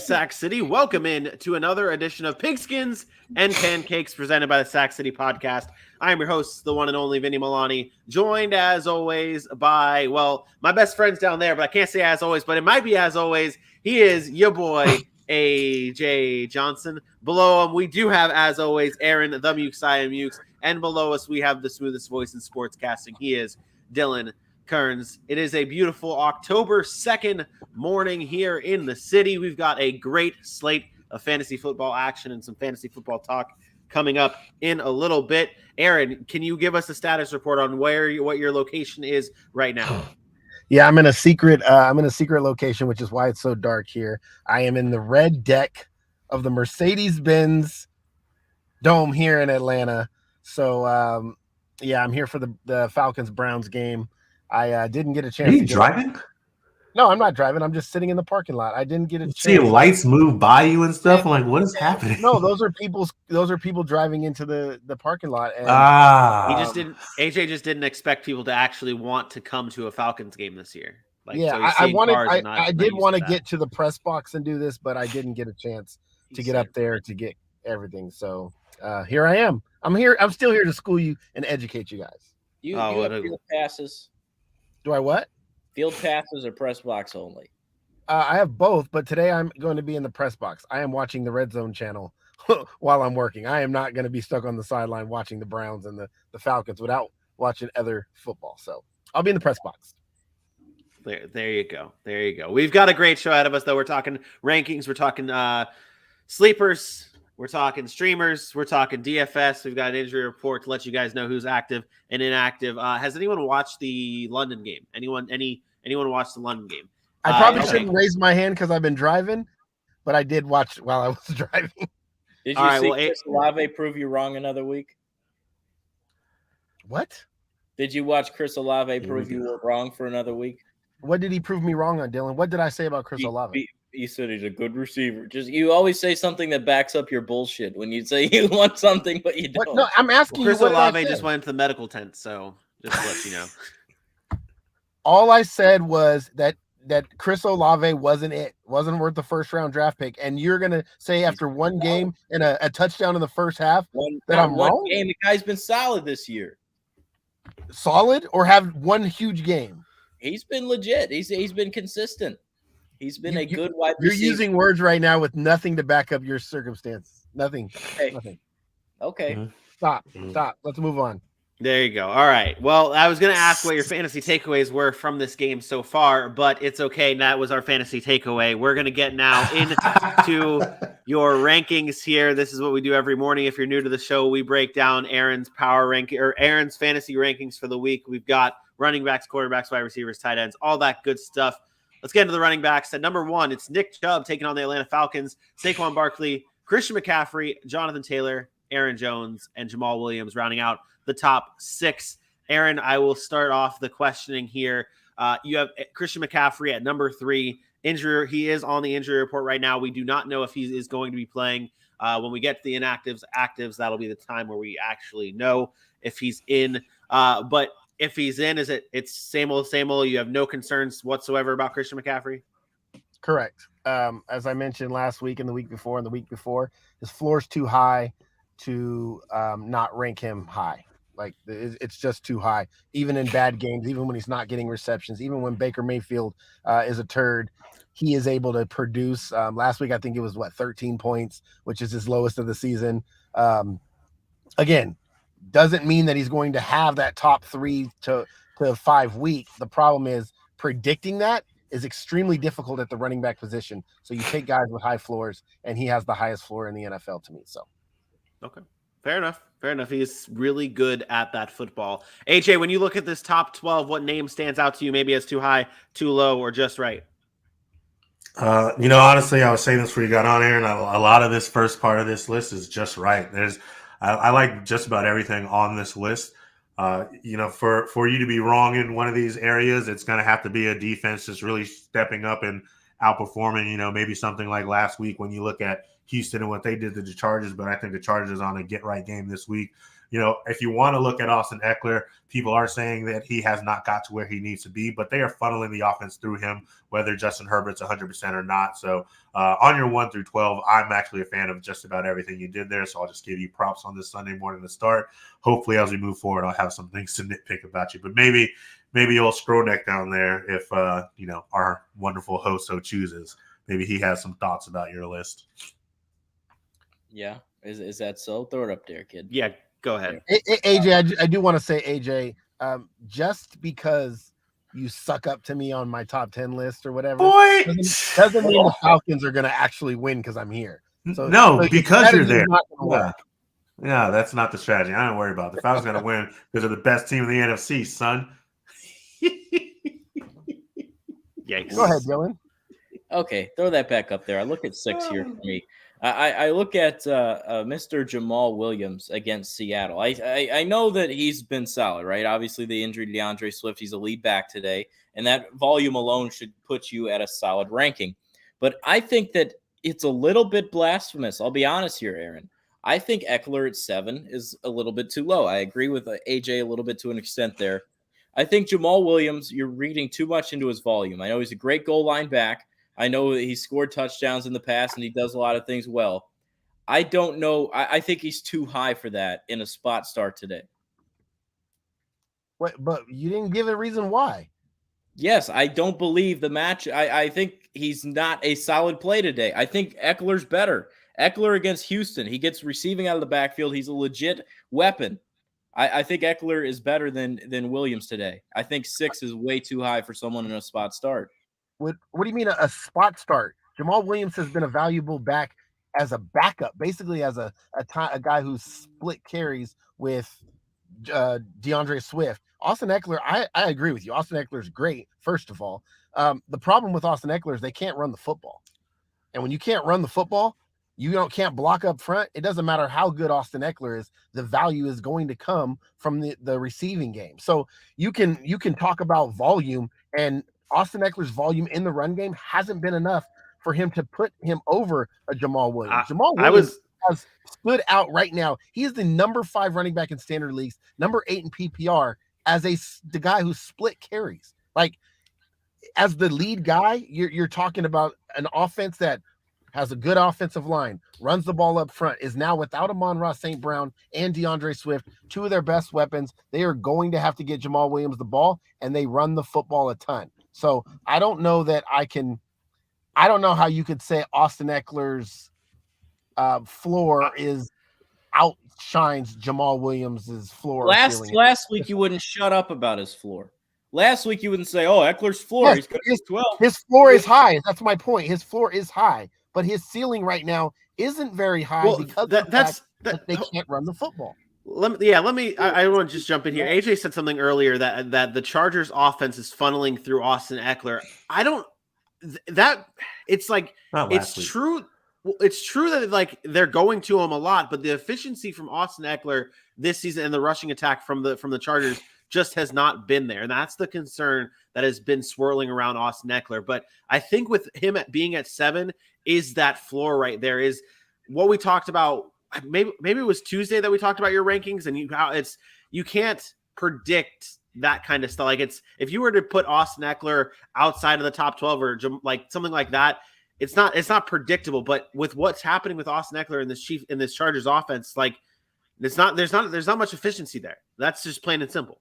Sac City. Welcome in to another edition of Pigskins and Pancakes presented by the Sac City Podcast. I am your host, the one and only Vinny Milani, joined as always by, well, my best friend's down there, but I can't say as always, but it might be as always. He is your boy, AJ Johnson. Below him, we do have, as always, Aaron, the Mukes, I am Mukes. And below us, we have the smoothest voice in sportscasting. He is Dylan Kearns. It is a beautiful October 2nd morning here in the city. We've got a great slate of fantasy football action and some fantasy football talk coming up in a little bit. Aaron, can you give us a status report on what your location is right now? Yeah, I'm in a secret location, which is why it's so dark here. I am in the red deck of the Mercedes-Benz Dome here in Atlanta. So I'm here for the Falcons-Browns game. I didn't get a chance. Are you driving? No, I'm not driving. I'm just sitting in the parking lot. I didn't get a chance. See lights move by you and stuff. I'm like, what is happening? No, those are people driving into the parking lot. And AJ just didn't expect people to actually want to come to a Falcons game this year. I did want to get to the press box and do this, but I didn't get a chance to get up there to get everything. So here I am. I'm here. I'm still here to school you and educate you guys. You have field passes? Do I what? Field passes or press box only? I have both, but today I'm going to be in the press box. I am watching the Red Zone channel while I'm working. I am not going to be stuck on the sideline watching the Browns and the Falcons without watching other football. So I'll be in the press box. There you go. There you go. We've got a great show ahead of us, though. We're talking rankings. We're talking sleepers. We're talking streamers. We're talking DFS. We've got an injury report to let you guys know who's active and inactive. Has anyone watched the London game? Anyone watched the London game? I probably shouldn't raise my hand because I've been driving, but I did watch while I was driving. Did you see Chris Olave prove you wrong another week? What? Did you watch Chris Olave prove you were wrong for another week? What did he prove me wrong on, Dylan? What did I say about Chris Olave? You said he's a good receiver. You always say something that backs up your bullshit when you say you want something, but you don't. No, I'm asking Chris you. Chris Olave just went into the medical tent, so just to let you know. All I said was that Chris Olave wasn't worth the first round draft pick, and you're gonna say after one game and a touchdown in the first half that I'm wrong? Game, the guy's been solid this year. Solid or have one huge game? He's been legit. He's been consistent. He's been a good wide receiver. You're using words right now with nothing to back up your circumstance. Nothing. Okay. Nothing. Okay. Mm-hmm. Stop. Let's move on. There you go. All right. Well, I was going to ask what your fantasy takeaways were from this game so far, but it's okay. That was our fantasy takeaway. We're going to get now into your rankings here. This is what we do every morning. If you're new to the show, we break down Aaron's Aaron's fantasy rankings for the week. We've got running backs, quarterbacks, wide receivers, tight ends, all that good stuff. Let's get into the running backs. At number 1, it's Nick Chubb taking on the Atlanta Falcons, Saquon Barkley, Christian McCaffrey, Jonathan Taylor, Aaron Jones, and Jamal Williams rounding out the top 6. Aaron, I will start off the questioning here. You have Christian McCaffrey at number 3. Injury. He is on the injury report right now. We do not know if he is going to be playing. When we get to the actives, that'll be the time where we actually know if he's in. But if he's in, it's same old, same old? You have no concerns whatsoever about Christian McCaffrey? Correct. As I mentioned last week and the week before, his floor's too high to not rank him high. Like it's just too high, even in bad games, even when he's not getting receptions, even when Baker Mayfield is a turd, he is able to produce. Last week, I think it was 13 points, which is his lowest of the season. Again, doesn't mean that he's going to have that top 3 to 5 week. The problem is predicting that is extremely difficult at the running back position. So you take guys with high floors, and he has the highest floor in the NFL to me. So, okay, fair enough. He's really good at that football. AJ, when you look at this top 12, what name stands out to you? Maybe as too high, too low, or just right? Honestly, I was saying this before you got on here, and a lot of this first part of this list is just right. I like just about everything on this list. For you to be wrong in one of these areas, it's going to have to be a defense that's really stepping up and outperforming, maybe something like last week when you look at Houston and what they did to the Chargers. But I think the Chargers on a get-right game this week. if you want to look at Austin Eckler, people are saying that he has not got to where he needs to be, but they are funneling the offense through him, whether Justin Herbert's 100% or not. So on your 1 through 12, I'm actually a fan of just about everything you did there. So I'll just give you props on this Sunday morning to start. Hopefully, as we move forward, I'll have some things to nitpick about you, but maybe you'll scroll neck down there if our wonderful host so chooses. Maybe he has some thoughts about your list. Yeah, is that so? Throw it up there, kid. Yeah, go ahead. AJ, I do want to say, AJ, just because you suck up to me on my top 10 list or whatever doesn't mean the Falcons are going to actually win because I'm here. So because you're there. Yeah, that's not the strategy. I don't worry about it. The Falcons going to win because they're the best team in the NFC, son. Yikes. Go ahead, Dylan. Okay, throw that back up there. I look at 6 here for me. I look at Mr. Jamal Williams against Seattle. I know that he's been solid, right? Obviously, the injury to DeAndre Swift, he's a lead back today, and that volume alone should put you at a solid ranking. But I think that it's a little bit blasphemous. I'll be honest here, Aaron. I think Eckler at 7 is a little bit too low. I agree with AJ a little bit to an extent there. I think Jamal Williams, you're reading too much into his volume. I know he's a great goal line back. I know he scored touchdowns in the past, and he does a lot of things well. I don't know. I think he's too high for that in a spot start today. What? But you didn't give a reason why. Yes, I don't believe the match. I think he's not a solid play today. I think Eckler's better. Eckler against Houston, he gets receiving out of the backfield. He's a legit weapon. I think Eckler is better than Williams today. I think 6 is way too high for someone in a spot start. What do you mean a spot start? Jamal Williams has been a valuable back as a backup, basically as a guy who split carries with DeAndre Swift. Austin Eckler, I agree with you. Austin Eckler is great, first of all. The problem with Austin Eckler is they can't run the football. And when you can't run the football, you can't block up front. It doesn't matter how good Austin Eckler is. The value is going to come from the receiving game. So you can talk about volume, and Austin Eckler's volume in the run game hasn't been enough for him to put him over a Jamal Williams. Jamal Williams has stood out right now. He is the number 5 running back in standard leagues, number 8 in PPR as the guy who split carries. Like, as the lead guy, you're talking about an offense that has a good offensive line, runs the ball up front, is now without Amon-Ra St. Brown and DeAndre Swift, 2 of their best weapons. They are going to have to get Jamal Williams the ball, and they run the football a ton. So I don't know how you could say Austin Eckler's floor outshines Jamal Williams's floor. Last week you wouldn't shut up about his floor. Last week you wouldn't say, "Oh, Eckler's floor, yes, he's 12." His floor is high. That's my point. His floor is high, but his ceiling right now isn't very high because of the fact that they can't run the football. I want to just jump in here. AJ said something earlier that the Chargers offense is funneling through Austin Eckler. It's true. It's true that like they're going to him a lot, but the efficiency from Austin Eckler this season and the rushing attack from the Chargers just has not been there. And that's the concern that has been swirling around Austin Eckler. But I think with him being at 7 is that floor right there, is what we talked about. Maybe it was Tuesday that we talked about your rankings, and you can't predict that kind of stuff. Like, it's, if you were to put Austin Eckler outside of the top 12 or like something like that, it's not predictable. But with what's happening with Austin Eckler in this Chargers offense, like, there's not much efficiency there. That's just plain and simple.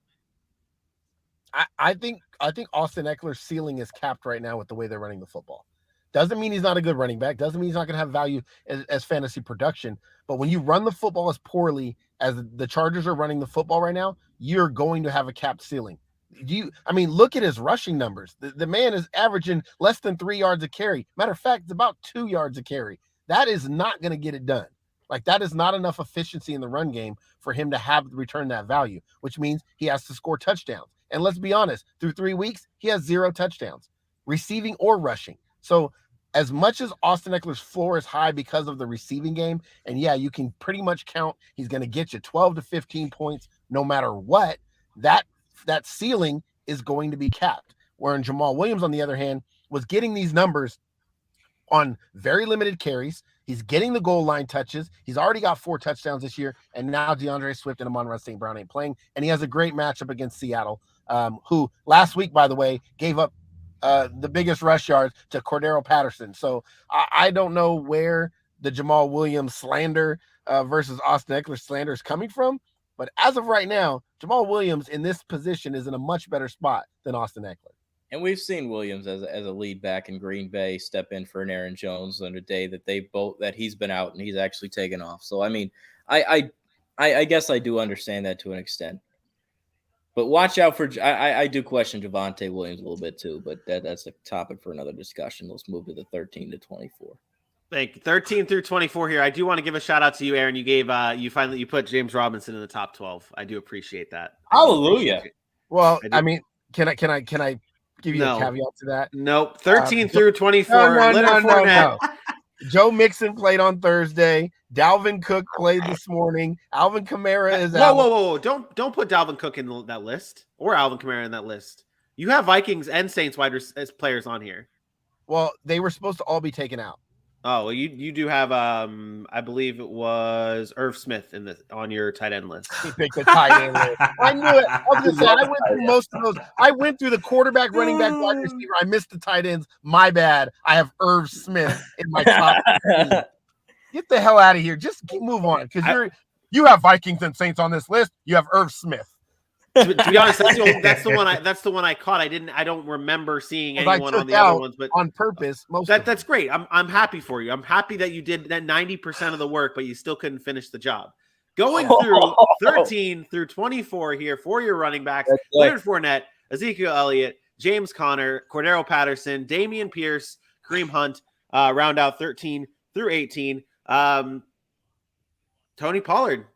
I think Austin Eckler's ceiling is capped right now with the way they're running the football. Doesn't mean he's not a good running back. Doesn't mean he's not going to have value as fantasy production. But when you run the football as poorly as the Chargers are running the football right now, you're going to have a capped ceiling. Look at his rushing numbers. The man is averaging less than 3 yards a carry. Matter of fact, it's about 2 yards a carry. That is not going to get it done. Like, that is not enough efficiency in the run game for him to have return that value, which means he has to score touchdowns. And let's be honest, through 3 weeks, he has 0 touchdowns, receiving or rushing. So as much as Austin Eckler's floor is high because of the receiving game, and yeah, you can pretty much count he's going to get you 12 to 15 points no matter what, that ceiling is going to be capped. Whereas Jamal Williams, on the other hand, was getting these numbers on very limited carries, He's getting the goal line touches. He's already got 4 touchdowns this year, and now DeAndre Swift and Amon-Ra St. Brown ain't playing, and he has a great matchup against Seattle, who last week, by the way, gave up the biggest rush yards to Cordero Patterson. So I don't know where the Jamal Williams slander versus Austin Eckler slander is coming from, but as of right now, Jamal Williams in this position is in a much better spot than Austin Eckler. And we've seen Williams as a lead back in Green Bay step in for an Aaron Jones on a day that he's been out and he's actually taken off. So I mean, I guess I do understand that to an extent. But watch out for I do question Javonte Williams a little bit too, but that's a topic for another discussion. Let's move to the 13 to 24. Thank you. 13 through 24 here. I do want to give a shout out to you, Aaron. You gave you put James Robinson in the top 12. I do appreciate that. Hallelujah. Well, I mean, can I give you a caveat to that? Nope. 13 through 24. No. Joe Mixon played on Thursday. Dalvin Cook played this morning. Alvin Kamara is out. Whoa. Don't put Dalvin Cook in that list or Alvin Kamara in that list. You have Vikings and Saints as players on here. Well, they were supposed to all be taken out. Oh, well, you do have I believe it was Irv Smith on your tight end list. He picked the tight end list. I knew it. I was just saying, I went through most of those. I went through the quarterback, running back, wide receiver. I missed the tight ends. My bad. I have Irv Smith in my top 15. Get the hell out of here. Just move on, because you have Vikings and Saints on this list. You have Irv Smith. To be honest, that's the one I caught. I don't remember seeing anyone on the other ones, but on purpose. That's great. I'm happy for you. I'm happy that you did that 90% of the work, but you still couldn't finish the job. Going through 13 through 24 here for your running backs: Leonard Fournette, Ezekiel Elliott, James Conner, Cordero Patterson, Damien Pierce, Kareem Hunt. Round out 13 through 18. Tony Pollard.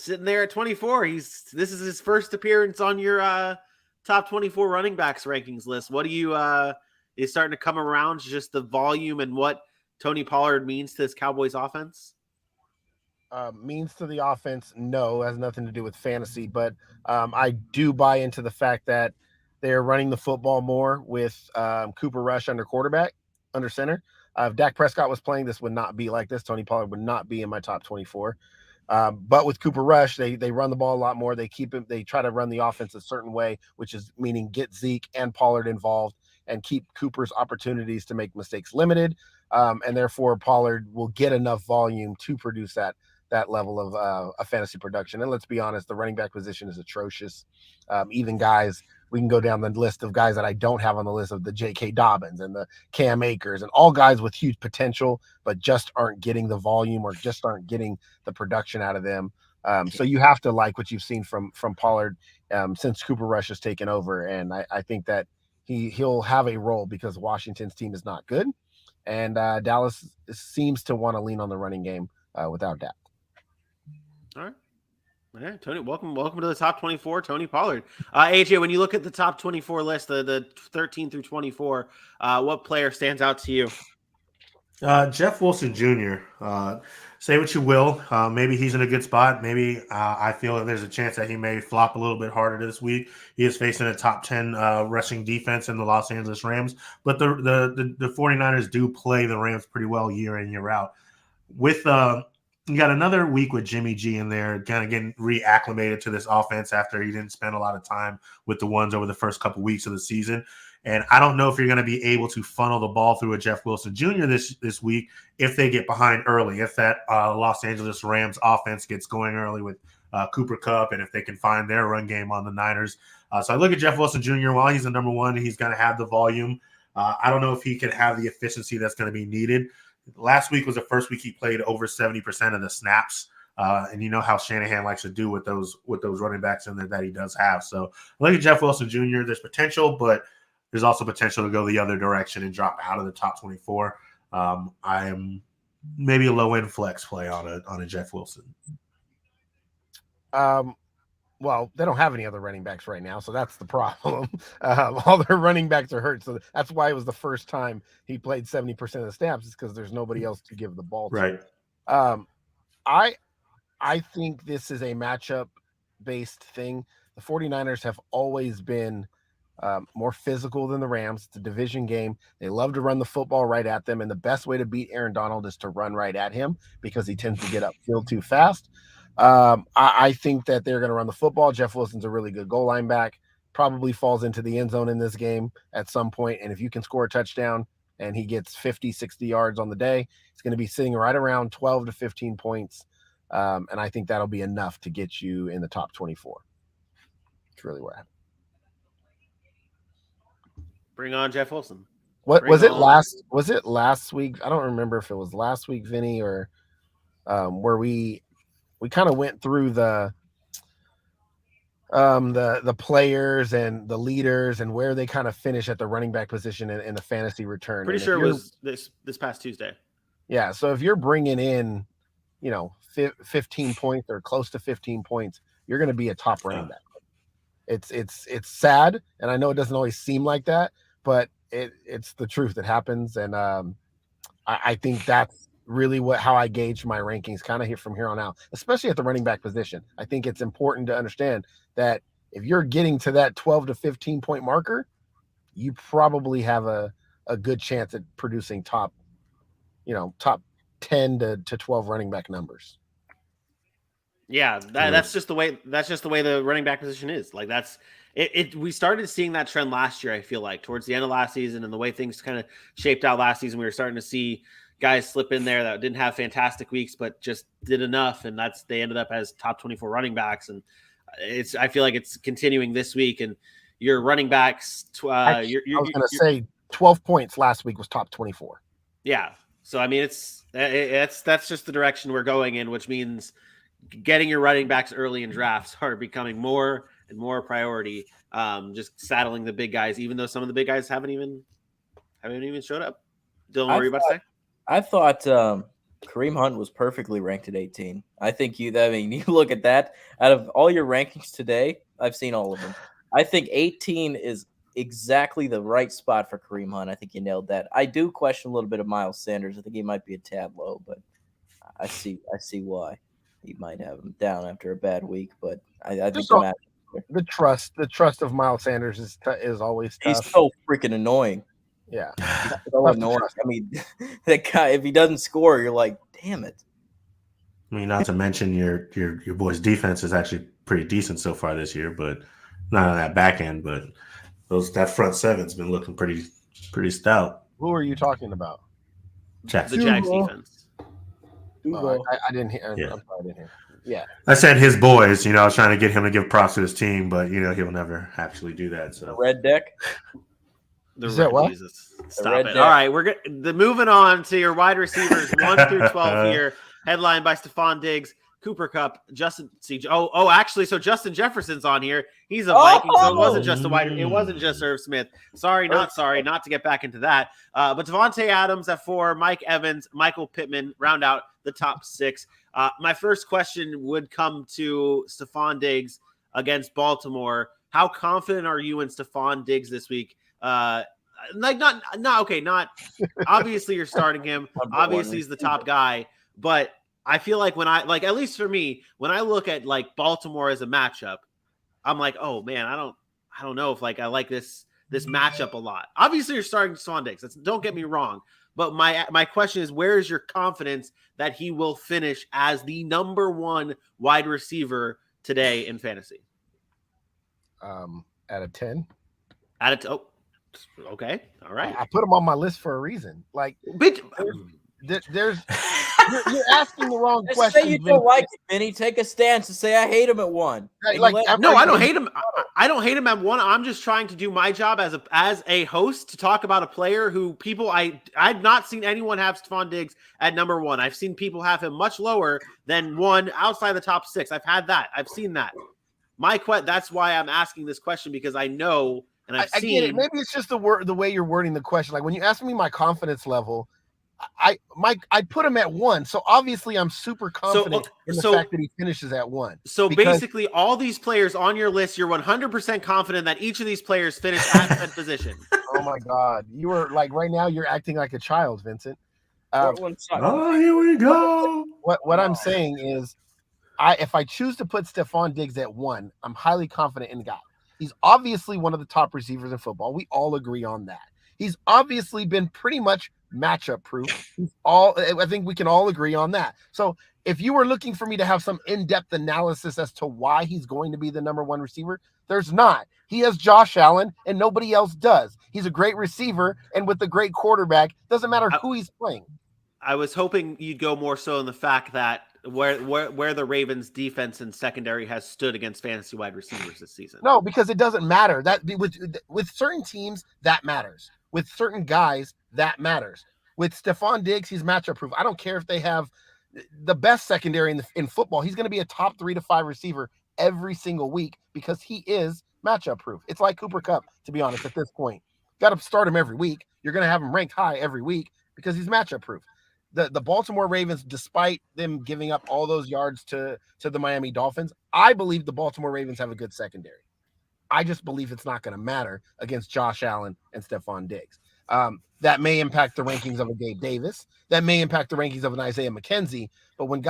Sitting there at 24. This is his first appearance on your top 24 running backs rankings list. What do you is starting to come around? Just the volume and what Tony Pollard means to this Cowboys offense? Means to the offense, no, has nothing to do with fantasy. But I do buy into the fact that they're running the football more with Cooper Rush under center. If Dak Prescott was playing, this would not be like this. Tony Pollard would not be in my top 24. But with Cooper Rush, they run the ball a lot more. They try to run the offense a certain way, which is meaning get Zeke and Pollard involved and keep Cooper's opportunities to make mistakes limited. And therefore Pollard will get enough volume to produce that level of a fantasy production. And let's be honest, the running back position is atrocious. Even guys, we can go down the list of guys that I don't have on the list of the J.K. Dobbins and the Cam Akers and all guys with huge potential, but just aren't getting the volume or just aren't getting the production out of them. So you have to like what you've seen from Pollard since Cooper Rush has taken over. And I think that he'll have a role because Washington's team is not good. And Dallas seems to want to lean on the running game without Dak. All right. Yeah, Tony, welcome to the top 24, Tony Pollard. AJ, when you look at the top 24 list, the 13 through 24, what player stands out to you? Jeff Wilson Jr. Say what you will. Maybe he's in a good spot. Maybe I feel that there's a chance that he may flop a little bit harder this week. He is facing a top 10 rushing defense in the Los Angeles Rams, but the 49ers do play the Rams pretty well year in, year out. With you got another week with Jimmy G in there, kind of getting reacclimated to this offense after he didn't spend a lot of time with the ones over the first couple weeks of the season. And I don't know if you're going to be able to funnel the ball through a Jeff Wilson Jr. this week if they get behind early, if that Los Angeles Rams offense gets going early with Cooper Kupp, and if they can find their run game on the Niners. So I look at Jeff Wilson Jr. While he's the number one, he's going to have the volume. I don't know if he can have the efficiency that's going to be needed. Last week was the first week he played over 70% of the snaps. And you know how Shanahan likes to do with those running backs in there that he does have. So I look at Jeff Wilson Jr. There's potential, but there's also potential to go the other direction and drop out of the top 24. I am maybe a low-end flex play on a Jeff Wilson. Well, they don't have any other running backs right now, so that's the problem. All their running backs are hurt, so that's why it was the first time he played 70% of the snaps, is because there's nobody else to give the ball to. Right. I think this is a matchup-based thing. The 49ers have always been more physical than the Rams. It's a division game. They love to run the football right at them, and the best way to beat Aaron Donald is to run right at him because he tends to get upfield too fast. I think that they're going to run the football. Jeff Wilson's a really good goal line back, probably falls into the end zone in this game at some point, and if you can score a touchdown and he gets 50, 60 yards on the day, it's going to be sitting right around 12 to 15 points, and I think that'll be enough to get you in the top 24. It's really what happened. Bring on Jeff Wilson. What was it last? Was it last week? I don't remember if it was last week, Vinny, or where we kind of went through the players and the leaders and where they kind of finish at the running back position in the fantasy return. Pretty sure it was this past Tuesday. Yeah. So if you're bringing in, 15 points or close to 15 points, you're going to be a top running back. It's sad, and I know it doesn't always seem like that, but it's the truth that happens. And I think that's really how I gauge my rankings kind of here from here on out, especially at the running back position. I think it's important to understand that if you're getting to that 12 to 15 point marker, you probably have a good chance at producing top 10 to 12 running back numbers. Yeah, that's just the way the running back position is. Like that's it. We started seeing that trend last year, I feel like, towards the end of last season, and the way things kind of shaped out last season, we were starting to see guys slip in there that didn't have fantastic weeks, but just did enough, and they ended up as top 24 running backs. And I feel like it's continuing this week. And your running backs, I was going to say 12 points last week was top 24. Yeah, so I mean, that's just the direction we're going in, which means getting your running backs early in drafts are becoming more and more priority. Just saddling the big guys, even though some of the big guys haven't even showed up. Dylan, what were you about to say? I thought Kareem Hunt was perfectly ranked at 18. I think you look at that. Out of all your rankings today, I've seen all of them. I think 18 is exactly the right spot for Kareem Hunt. I think you nailed that. I do question a little bit of Miles Sanders. I think he might be a tad low, but I see why he might have him down after a bad week. But I think the trust of Miles Sanders is always tough. He's so freaking annoying. Yeah. So annoying. I mean, that guy, if he doesn't score, you're like, damn it. I mean, not to mention your boy's defense is actually pretty decent so far this year, but not on that back end. But that front seven's been looking pretty stout. Who are you talking about? The Jags defense. I didn't hear. Yeah. I'm sorry, I didn't hear. Yeah. I said his boys. I was trying to get him to give props to his team, but he'll never actually do that. So the red deck. Jesus. Stop it. All right, we're moving on to your wide receivers 1 through 12 here, headlined by Stephon Diggs, Cooper Kupp, Justin. Actually, so Justin Jefferson's on here. He's a Viking, so it wasn't just it wasn't just Irv Smith. Not to get back into that. But Devontae Adams at 4, Mike Evans, Michael Pittman round out the top 6. My first question would come to Stephon Diggs against Baltimore. How confident are you in Stephon Diggs this week? Not obviously you're starting him. Obviously he's the top guy, but I feel like at least for me, when I look at Baltimore as a matchup, I'm like, oh man, I don't know if I like this matchup a lot. Obviously you're starting Stephon Diggs. Don't get me wrong, but my question is, where is your confidence that he will finish as the number 1 wide receiver today in fantasy? Out of 10. Okay. All right. I put him on my list for a reason. You're asking the wrong question. Say you don't like it, Vinny. Take a stance and say I hate him at 1. No, I don't hate him. I don't hate him at 1. I'm just trying to do my job as a host to talk about a player who I've not seen anyone have Stephon Diggs at number 1. I've seen people have him much lower than 1 outside the top 6. I've had that. I've seen that. That's why I'm asking this question, because I know. And I get it. Maybe it's just the way you're wording the question. Like when you ask me my confidence level, I'd put him at 1. So obviously I'm super confident in the fact that he finishes at 1. So basically all these players on your list, you're 100% confident that each of these players finish at that position. Oh my God. You are right now you're acting like a child, Vincent. Here we go. What I'm saying is if I choose to put Stephon Diggs at 1, I'm highly confident in the guy. He's obviously one of the top receivers in football. We all agree on that. He's obviously been pretty much matchup proof. I think we can all agree on that. So if you were looking for me to have some in-depth analysis as to why he's going to be the number one receiver, there's not. He has Josh Allen and nobody else does. He's a great receiver, and with a great quarterback, doesn't matter who he's playing. I was hoping you'd go more so in the fact that where the Ravens defense and secondary has stood against fantasy wide receivers this season. No, because it doesn't matter. That with certain teams, that matters. With certain guys, that matters. With Stephon Diggs, he's matchup proof. I don't care if they have the best secondary in football. He's going to be a top 3 to 5 receiver every single week because he is matchup proof. It's like Cooper Kupp, to be honest, at this point. Got to start him every week. You're going to have him ranked high every week because he's matchup proof. The Baltimore Ravens, despite them giving up all those yards to the Miami Dolphins, I believe the Baltimore Ravens have a good secondary. I just believe it's not going to matter against Josh Allen and Stephon Diggs. That may impact the rankings of a Gabe Davis. That may impact the rankings of an Isaiah McKenzie. But when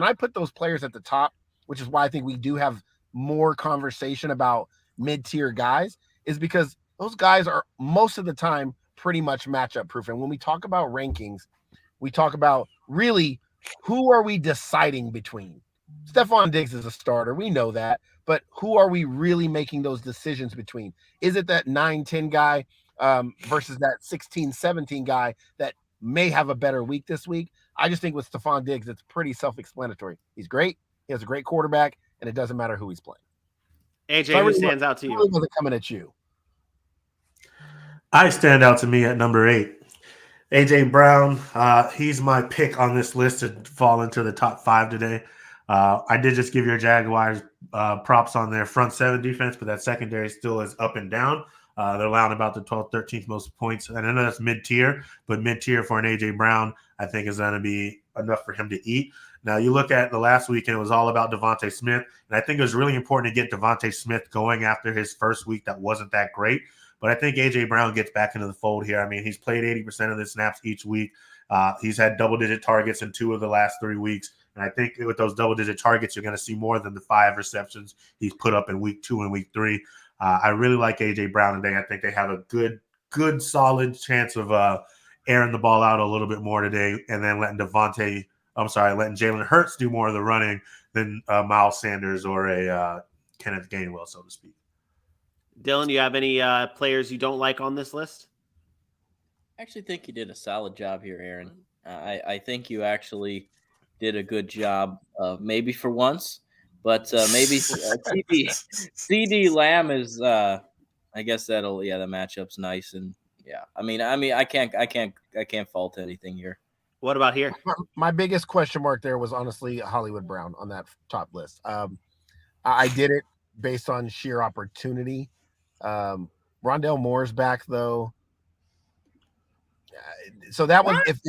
I put those players at the top, which is why I think we do have more conversation about mid-tier guys, is because those guys are most of the time pretty much matchup proof. And when we talk about rankings, we talk about really who are we deciding between. Stephon Diggs is a starter. We know that. But who are we really making those decisions between? Is it that 9-10 guy versus that 16-17 guy that may have a better week this week? I just think with Stephon Diggs, it's pretty self-explanatory. He's great. He has a great quarterback, and it doesn't matter who he's playing. AJ, who stands out to you? Really wasn't coming at you. I stand out to me at number 8. AJ Brown, he's my pick on this list to fall into the top 5 today. I did just give your Jaguars props on their front 7 defense, but that secondary still is up and down. They're allowing about the 12th, 13th most points. And I know that's mid-tier, but mid-tier for an A.J. Brown, I think is going to be enough for him to eat. Now, you look at the last weekend, it was all about Devontae Smith. And I think it was really important to get Devontae Smith going after his first week that wasn't that great. But I think A.J. Brown gets back into the fold here. I mean, he's played 80% of the snaps each week. He's had double-digit targets in 2 of the last 3 weeks. And I think with those double-digit targets, you're going to see more than the 5 receptions he's put up in week 2 and week 3. I really like A.J. Brown today. I think they have a good, solid chance of airing the ball out a little bit more today and then letting Jalen Hurts do more of the running than Miles Sanders or a Kenneth Gainwell, so to speak. Dylan, do you have any players you don't like on this list? I actually think you did a solid job here, Aaron. I think you actually did a good job, maybe for once, but maybe CD Lamb is. I guess the matchup's nice, and yeah. I mean, I can't fault anything here. What about here? My biggest question mark there was honestly Hollywood Brown on that top list. I did it based on sheer opportunity. Rondale Moore's back though. So that was if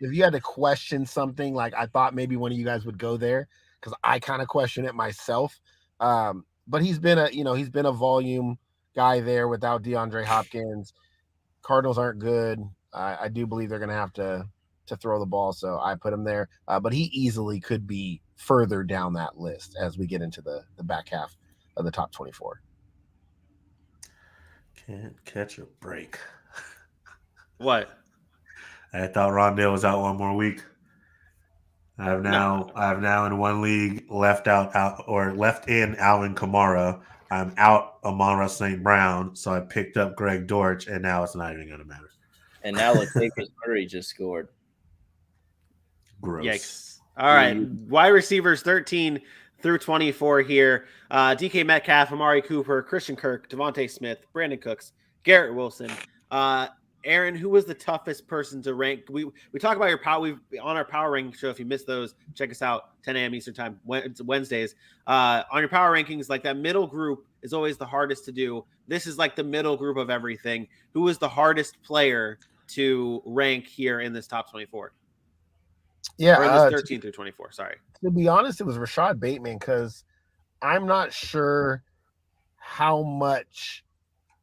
you had to question something, like I thought maybe one of you guys would go there because I kind of question it myself. But he's been a volume guy there without DeAndre Hopkins. Cardinals aren't good. I do believe they're going to have to throw the ball, so I put him there. But he easily could be further down that list as we get into the back half of the top 24. Can't catch a break. What? I thought Rondale was out one more week. I have now in one league left in Alvin Kamara. I'm out Amon-Ra St. Brown, so I picked up Greg Dortch, and now it's not even going to matter. And now Latavius Murray just scored. Gross. Yikes. All right. Wide receivers 13 through 24 here. DK Metcalf, Amari Cooper, Christian Kirk, Devontae Smith, Brandon Cooks, Garrett Wilson. Aaron, who was the toughest person to rank? We talk about your power. On our power ranking show. If you missed those, check us out. 10 a.m. Eastern time, Wednesdays. On your power rankings, like that middle group is always the hardest to do. This is like the middle group of everything. Who was the hardest player to rank here in this top 24? Yeah, or in this 13 through 24. Sorry. To be honest, it was Rashad Bateman because I'm not sure how much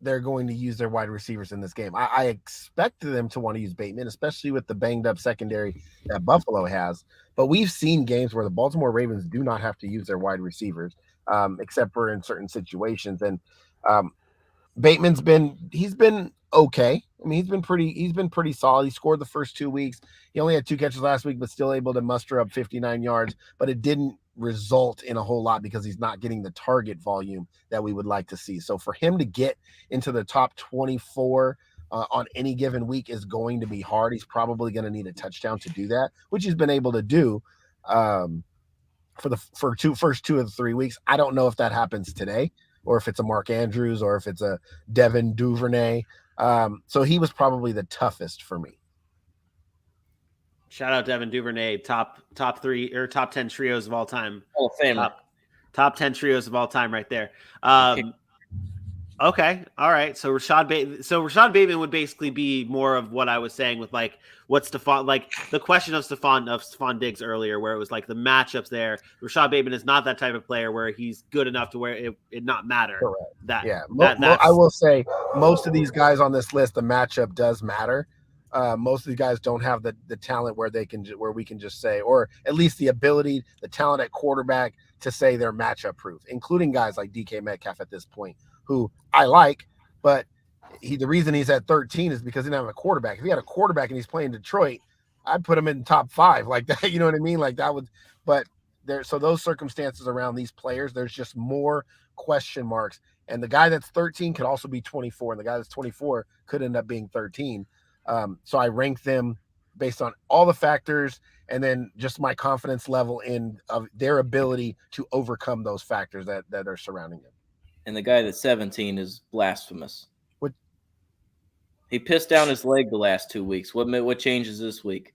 they're going to use their wide receivers in this game. I expected them to want to use Bateman, especially with the banged up secondary that Buffalo has. But we've seen games where the Baltimore Ravens do not have to use their wide receivers. except for in certain situations. And Bateman's been okay. I mean, he's been pretty solid. He scored the first 2 weeks. He only had 2 catches last week, but still able to muster up 59 yards. But it didn't result in a whole lot because he's not getting the target volume that we would like to see. So for him to get into the top 24 on any given week is going to be hard. He's probably going to need a touchdown to do that, which he's been able to do for the first 2 of the 3 weeks. I don't know if that happens today, or if it's a Mark Andrews, or if it's a Devin Duvernay. So he was probably the toughest for me. Shout out Devin Duvernay, top 3 or top 10 trios of all time. Hall of Famer. Top 10 trios of all time right there. Okay. All right. So Rashad Bateman would basically be more of what I was saying with like what Stephon, like the question of Stephon Diggs earlier, where it was like the matchups there. Rashad Bateman is not that type of player where he's good enough to where it not matter. Correct. I will say most of these guys on this list, the matchup does matter. Most of these guys don't have the talent where we can just say, or at least the ability, the talent at quarterback to say they're matchup proof, including guys like DK Metcalf at this point, who I like, but the reason he's at 13 is because he didn't have a quarterback. If he had a quarterback and he's playing Detroit, I'd put him in the top 5 like that. You know what I mean? Like that would, but so those circumstances around these players, there's just more question marks. And the guy that's 13 could also be 24, and the guy that's 24 could end up being 13. So I rank them based on all the factors, and then just my confidence level of their ability to overcome those factors that are surrounding them. And the guy that's 17 is blasphemous. What? He pissed down his leg the last 2 weeks. What changes this week?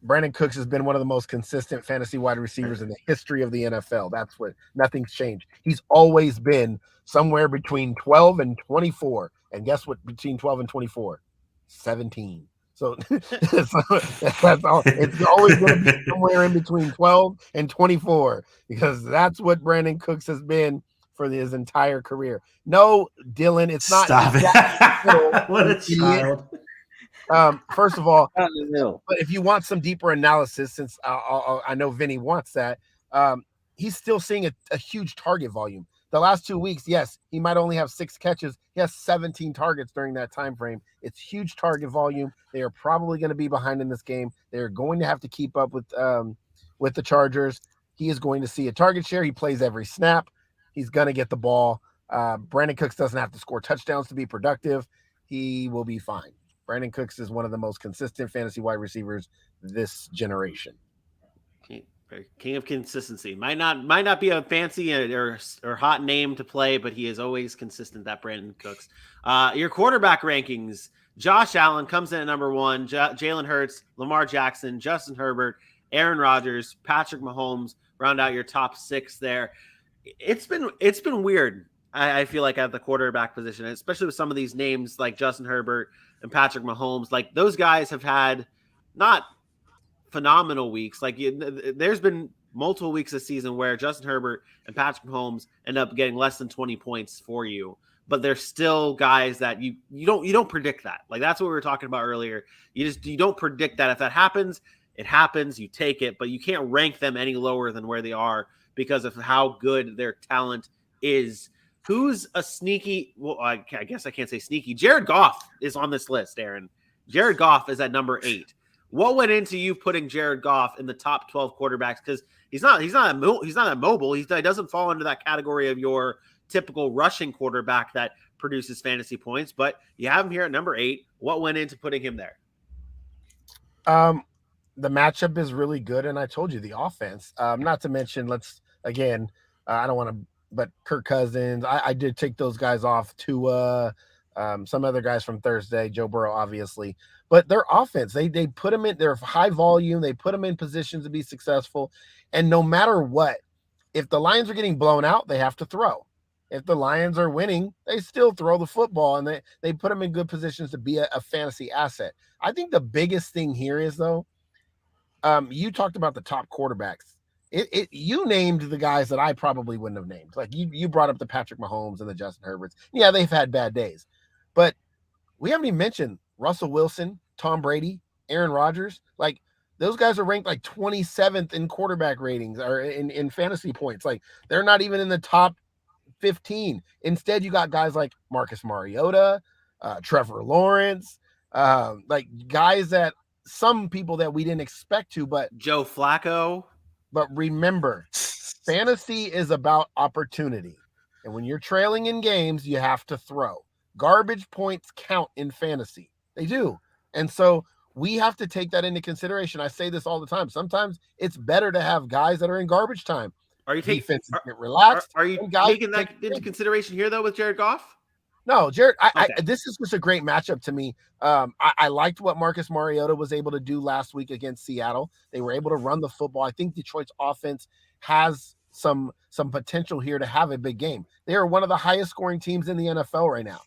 Brandon Cooks has been one of the most consistent fantasy wide receivers in the history of the NFL. That's what, nothing's changed. He's always been somewhere between 12 and 24. And guess what? Between 12 and 24, 17. So that's all. It's always going to be somewhere in between 12 and 24, because that's what Brandon Cooks has been for his entire career. No, Dylan, it's not. Stop it. What a child. First of all, but if you want some deeper analysis, since I know Vinny wants that, he's still seeing a huge target volume. The last 2 weeks, yes, he might only have 6 catches. He has 17 targets during that time frame. It's huge target volume. They are probably going to be behind in this game. They're going to have to keep up with the Chargers. He is going to see a target share. He plays every snap. He's going to get the ball. Brandon Cooks doesn't have to score touchdowns to be productive. He will be fine. Brandon Cooks is one of the most consistent fantasy wide receivers this generation. King of consistency. Might not be a fancy or hot name to play, but he is always consistent, that Brandon Cooks. Your quarterback rankings: Josh Allen comes in at number 1, Jalen Hurts, Lamar Jackson, Justin Herbert, Aaron Rodgers, Patrick Mahomes round out your top 6 there. It's been weird, I feel like, at the quarterback position, especially with some of these names like Justin Herbert and Patrick Mahomes. Like, those guys have had not phenomenal weeks. Like, there's been multiple weeks this season where Justin Herbert and Patrick Mahomes end up getting less than 20 points for you, but they're still guys that you don't predict that. Like, that's what we were talking about earlier. You don't predict that. If that happens, it happens. You take it, but you can't rank them any lower than where they are because of how good their talent is. Who's a sneaky? Well, I guess I can't say sneaky. Jared Goff is on this list, Aaron. Jared Goff is at number 8. What went into you putting Jared Goff in the top 12 quarterbacks? Because he's not that mobile. He doesn't fall into that category of your typical rushing quarterback that produces fantasy points. But you have him here at number 8. What went into putting him there? The matchup is really good, and I told you the offense. Not to mention, I don't want to, but Kirk Cousins. I did take those guys off to some other guys from Thursday, Joe Burrow, obviously. But their offense, they put them in, they're high volume. They put them in positions to be successful. And no matter what, if the Lions are getting blown out, they have to throw. If the Lions are winning, they still throw the football, and they put them in good positions to be a fantasy asset. I think the biggest thing here is, though, you talked about the top quarterbacks. You named the guys that I probably wouldn't have named. Like you brought up the Patrick Mahomes and the Justin Herberts. Yeah, they've had bad days, but we haven't even mentioned Russell Wilson, Tom Brady, Aaron Rodgers. Like, Those guys are ranked like 27th in quarterback ratings or in fantasy points. Like they're not even in the top 15. Instead, you got guys like Marcus Mariota, Trevor Lawrence, like guys that some people that we didn't expect to, but Joe Flacco. But remember, fantasy is about opportunity. And when you're trailing in games, you have to throw. Garbage points count in fantasy. They do. And so we have to take that into consideration. I say this all the time. Sometimes it's better to have guys that are in garbage time. Are you defenses get relaxed? Are you taking that into consideration here, though, with Jared Goff? No, Jared, this is just a great matchup to me. I liked what Marcus Mariota was able to do last week against Seattle. They were able to run the football. I think Detroit's offense has some potential here to have a big game. They are one of the highest scoring teams in the NFL right now.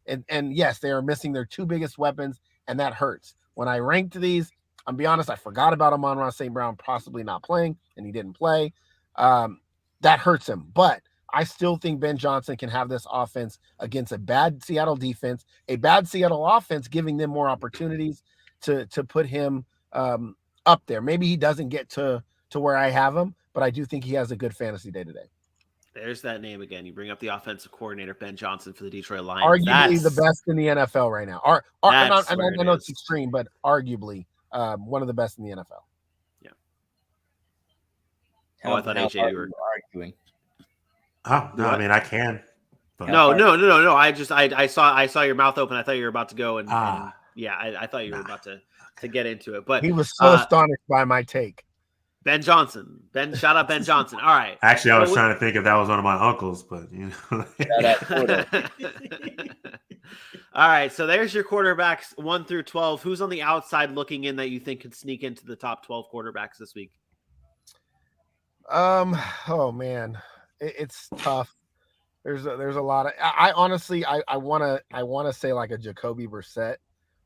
And yes, they are missing their two biggest weapons, and that hurts. When I ranked these, I'll be honest, I forgot about Amon-Ra St. Brown possibly not playing, and he didn't play. That hurts him. But I still think Ben Johnson can have this offense against a bad Seattle defense, a bad Seattle offense, giving them more opportunities to put him up there. Maybe he doesn't get to where I have him, but I do think he has a good fantasy day today. There's that name again. You bring up the offensive coordinator, Ben Johnson, for the Detroit Lions. Arguably the best in the NFL right now. I know it's extreme, but arguably one of the best in the NFL. Yeah. I thought AJ, you were arguing. Oh, no, I mean, I can. But... No. I saw your mouth open. I thought you were about to go, and I thought you were about to get into it. But he was so astonished by my take. Ben Johnson. Shout out Ben Johnson. All right. Actually, I was trying to think if that was one of my uncles, but you know. All right. So there's your quarterbacks 1 through 12. Who's on the outside looking in that you think could sneak into the top 12 quarterbacks this week? Oh man, it's tough. There's a lot of. I honestly want to say like a Jacoby Brissett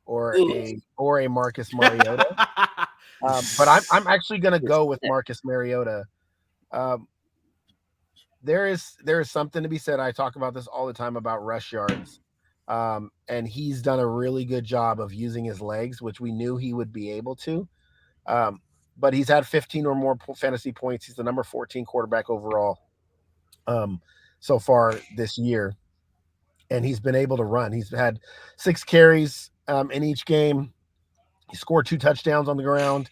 or a Marcus Mariota. But I'm actually going to go with Marcus Mariota. There is something to be said. I talk about this all the time about rush yards. And he's done a really good job of using his legs, which we knew he would be able to. But he's had 15 or more fantasy points. He's the number 14 quarterback overall so far this year. And he's been able to run. He's had 6 carries in each game. He scored 2 touchdowns on the ground.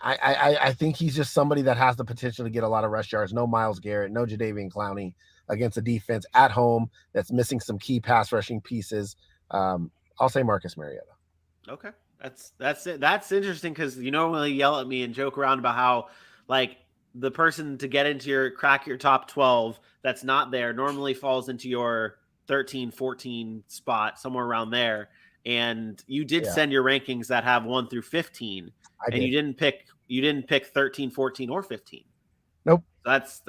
I think he's just somebody that has the potential to get a lot of rush yards. No Myles Garrett, no Jadeveon Clowney against a defense at home that's missing some key pass rushing pieces. I'll say Marcus Mariota. Okay. That's it. That's interesting because you normally yell at me and joke around about how like the person to get into crack your top 12 that's not there normally falls into your 13, 14 spot, somewhere around there. And you did send your rankings that have 1 through 15. You didn't pick 13, 14, or 15. Nope. That's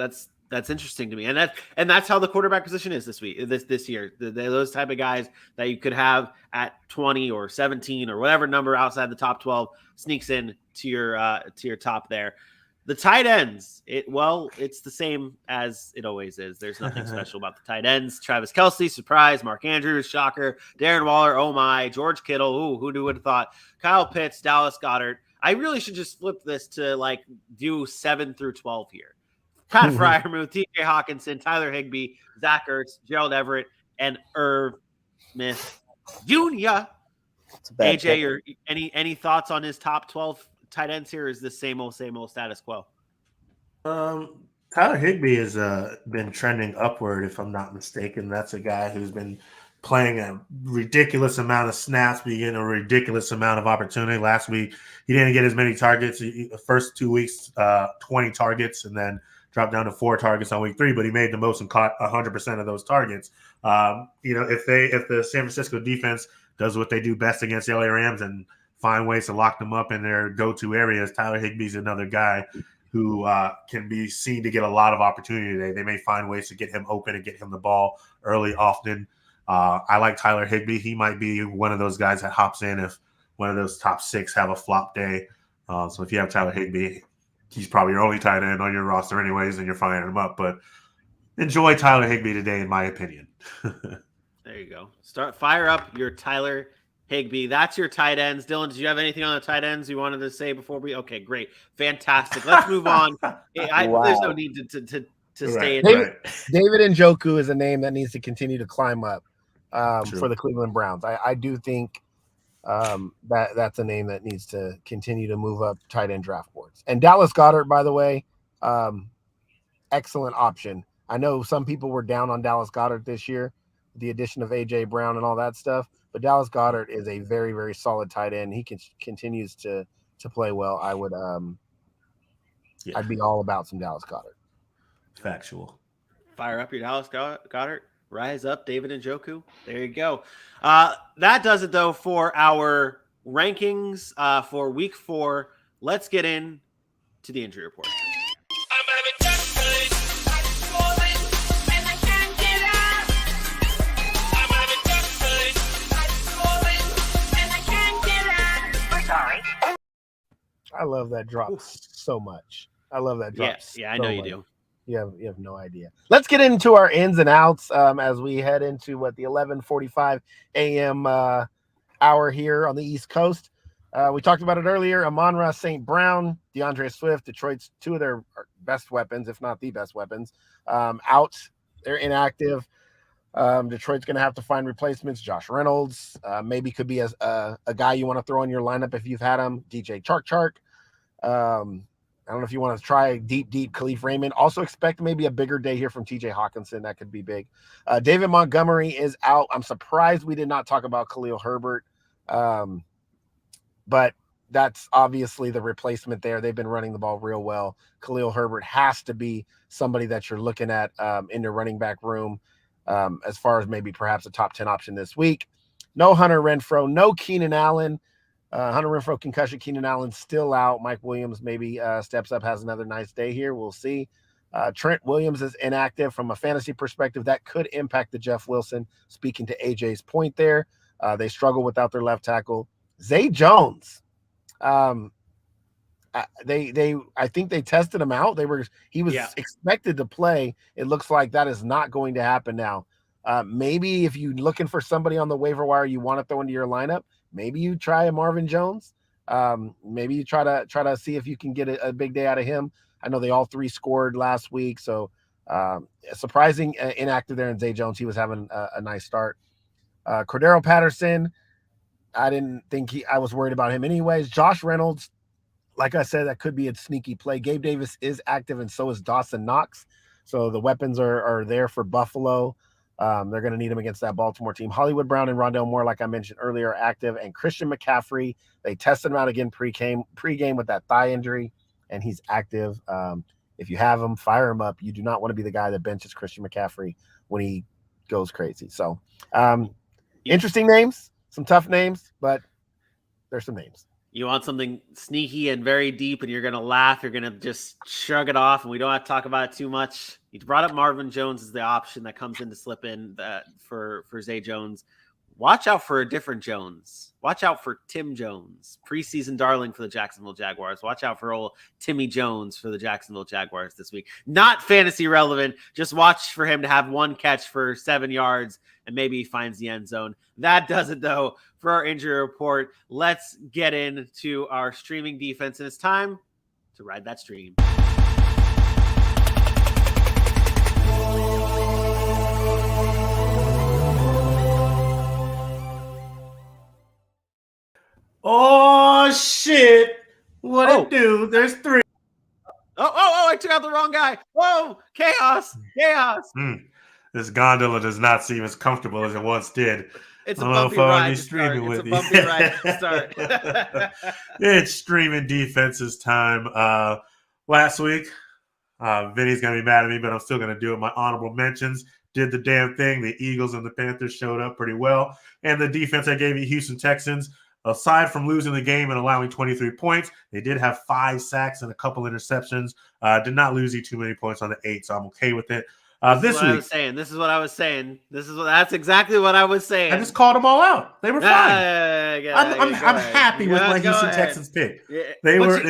interesting to me. And that's how the quarterback position is this week, this year. Those type of guys that you could have at 20 or 17 or whatever number outside the top 12 sneaks in to your top there. The tight ends, it's the same as it always is. There's nothing special about the tight ends. Travis Kelce, surprise. Mark Andrews, shocker. Darren Waller, oh my. George Kittle, ooh, who would have thought? Kyle Pitts, Dallas Goedert. I really should just flip this to like do 7 through 12 here. Pat Freiermuth, T.J. Hawkinson, Tyler Higby, Zach Ertz, Gerald Everett, and Irv Smith Jr. AJ, any thoughts on his top 12 tight ends here? Or is this same old status quo? Tyler Higby has been trending upward, if I'm not mistaken. That's a guy who's been playing a ridiculous amount of snaps, getting a ridiculous amount of opportunity. Last week, he didn't get as many targets. The first 2 weeks, 20 targets, and then dropped down to 4 targets on week 3, but he made the most and caught 100% of those targets. If the San Francisco defense does what they do best against the LA Rams and find ways to lock them up in their go-to areas, Tyler Higby's another guy who can be seen to get a lot of opportunity today. They may find ways to get him open and get him the ball early often. I like Tyler Higby. He might be one of those guys that hops in if one of those top 6 have a flop day. So if you have Tyler Higby, he's probably your only tight end on your roster anyways, and you're firing him up. But enjoy Tyler Higby today, in my opinion. There you go. Fire up your Tyler Higby. That's your tight ends. Dylan, did you have anything on the tight ends you wanted to say before we? Okay, great, fantastic. Let's move on. There's no need to stay in. David Njoku is a name that needs to continue to climb up for the Cleveland Browns. I do think that's a name that needs to continue to move up tight end draft boards. And Dallas Goedert, by the way, excellent option. I know some people were down on Dallas Goedert this year, the addition of A.J. Brown and all that stuff. But Dallas Goedert is a very, very solid tight end. He continues to play well. I would I'd be all about some Dallas Goedert. Factual. Fire up your Dallas Goedert. Rise up, David Njoku. There you go. That does it, though, for our rankings for week 4. Let's get in to the injury report. I love that drop so much. I love that drop. Yeah, I know you do. You have no idea. Let's get into our ins and outs as we head into the 11:45 a.m. Hour here on the East Coast. We talked about it earlier. Amon-Ra St. Brown, DeAndre Swift, Detroit's two of their best weapons, if not the best weapons, out. They're inactive. Detroit's going to have to find replacements. Josh Reynolds maybe could be a guy you want to throw in your lineup if you've had him. DJ Chark. I don't know if you want to try deep Khalif Raymond. Also expect maybe a bigger day here from TJ Hawkinson. That could be big. David Montgomery is out. I'm surprised we did not talk about Khalil Herbert. But that's obviously the replacement there. They've been running the ball real well. Khalil Herbert has to be somebody that you're looking at in the running back room as far as maybe perhaps a top 10 option this week. No Hunter Renfrow, no Keenan Allen. Hunter Renfrow concussion, Keenan Allen still out. Mike Williams maybe steps up, has another nice day here. We'll see. Trent Williams is inactive from a fantasy perspective. That could impact the Jeff Wilson. Speaking to AJ's point there, they struggle without their left tackle. Zay Jones. I think they tested him out. He was expected to play. It looks like that is not going to happen now. Maybe if you're looking for somebody on the waiver wire you want to throw into your lineup, maybe you try a Marvin Jones. Maybe you try to see if you can get a big day out of him. I know they all three scored last week, so surprising inactive there in Zay Jones. He was having a nice start. Cordero Patterson, I didn't think I was worried about him anyways. Josh Reynolds, like I said, that could be a sneaky play. Gabe Davis is active, and so is Dawson Knox. So the weapons are there for Buffalo. They're going to need him against that Baltimore team. Hollywood Brown and Rondale Moore, like I mentioned earlier, are active. And Christian McCaffrey, they tested him out again pregame with that thigh injury, and he's active. If you have him, fire him up. You do not want to be the guy that benches Christian McCaffrey when he goes crazy. So interesting names, some tough names, but there's some names. You want something sneaky and very deep, and you're going to laugh. You're going to just shrug it off, and we don't have to talk about it too much. You brought up Marvin Jones as the option that comes in to slip in for Zay Jones. Watch out for a different Jones. Watch out for Tim Jones, preseason darling for the Jacksonville Jaguars. Watch out for old Timmy Jones for the Jacksonville Jaguars this week. Not fantasy relevant. Just watch for him to have one catch for 7 yards, and maybe he finds the end zone. That does it, though, for our injury report. Let's get into our streaming defense, and it's time to ride that stream. Oh, shit. What it do? There's 3. Oh, I took out the wrong guy. Whoa, chaos. This gondola does not seem as comfortable as it once did. It's a bumpy ride to start. It's a bumpy ride to start. It's streaming defenses time. Last week, Vinny's going to be mad at me, but I'm still going to do it. My honorable mentions did the damn thing. The Eagles and the Panthers showed up pretty well. And the defense I gave you, Houston Texans, aside from losing the game and allowing 23 points, they did have 5 sacks and a couple interceptions. Did not lose you too many points on the 8, so I'm okay with it. This week, This is what I was saying. That's exactly what I was saying. I just called them all out. They were fine. I'm happy with my Houston Texans pick. You were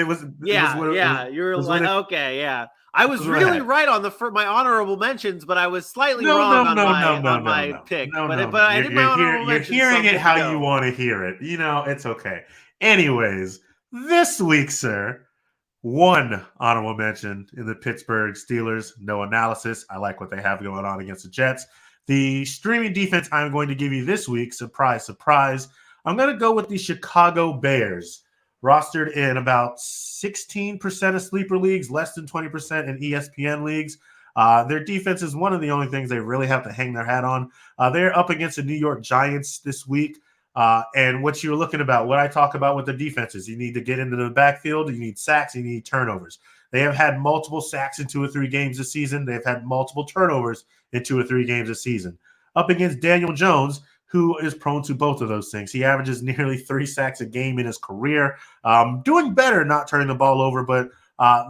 like, okay, yeah. I was Go really ahead. right on my honorable mentions, but I was slightly wrong on my pick. But I did my honorable mentions. You're hearing so it how you want to hear it. It's okay. Anyways, this week, sir, one honorable mention in the Pittsburgh Steelers. No analysis. I like what they have going on against the Jets. The streaming defense I'm going to give you this week, surprise, surprise, I'm going to go with the Chicago Bears. Rostered in about 16% of sleeper leagues, less than 20% in ESPN leagues. Their defense is one of the only things they really have to hang their hat on. They're up against the New York Giants this week. And what you're looking about, what I talk about with the defenses, you need to get into the backfield, you need sacks, you need turnovers. They have had multiple sacks in 2 or 3 games this season. They've had multiple turnovers in 2 or 3 games this season. Up against Daniel Jones, who is prone to both of those things. He averages nearly 3 sacks a game in his career. Doing better not turning the ball over, but